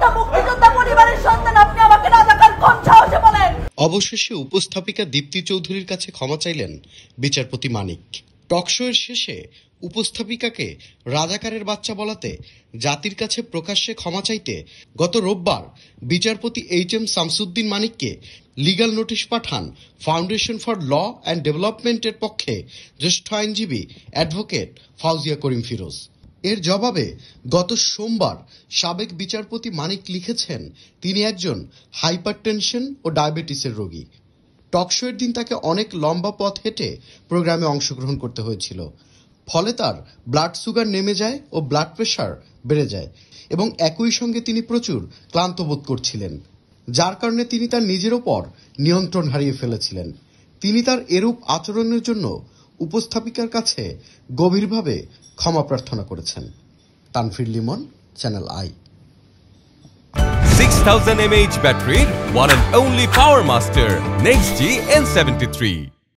একটা মুক্তিযোদ্ধা পরিবারের সন্তান আপনি আমাকে রাজাকার কোন সাহসে বলেন? অবশেষে উপস্থাপিকা দীপ্তি চৌধুরীর কাছে ক্ষমা চাইলেন বিচারপতি মানিক। টকশোয়ের শেষে উপস্থাপিকাকে রাজাকারের বাচ্চা বলাতে জাতির কাছে প্রকাশ্যে ক্ষমা চাইতে গত রোববার বিচারপতি এইচ.এম. শামসুদ্দিন মানিককে লিগ্যাল নোটিশ পাঠান ফাউন্ডেশন ফর ল অ্যান্ড ডেভেলপমেন্টের পক্ষে জ্যেষ্ঠ আইনজীবী অ্যাডভোকেট ফাউজিয়া করিম ফিরোজ। এর জবাবে গত সোমবার সাবেক বিচারপতি মানিক লিখেছেন তিনি একজন হাইপারটেনশন ও ডায়াবেটিসের রোগী। টকশোয়ের দিন তাকে অনেক লম্বা পথ হেঁটে প্রোগ্রামে অংশগ্রহণ করতে হয়েছিল, ফলে তার ব্লাড সুগার নেমে যায় ও ব্লাড প্রেশার বেড়ে যায় এবং একই সঙ্গে তিনি প্রচুর ক্লান্ত বোধ করছিলেন, যার কারণে তিনি তার নিজের ওপর নিয়ন্ত্রণ হারিয়ে ফেলেছিলেন। তিনি তার এরূপ আচরণের জন্য উপস্থাপিকার কাছে গভীরভাবে ক্ষমা প্রার্থনা করেছেন। Tanfir Limon, channel I. 6000 mAh battery, one and only Power Master, Next G N73.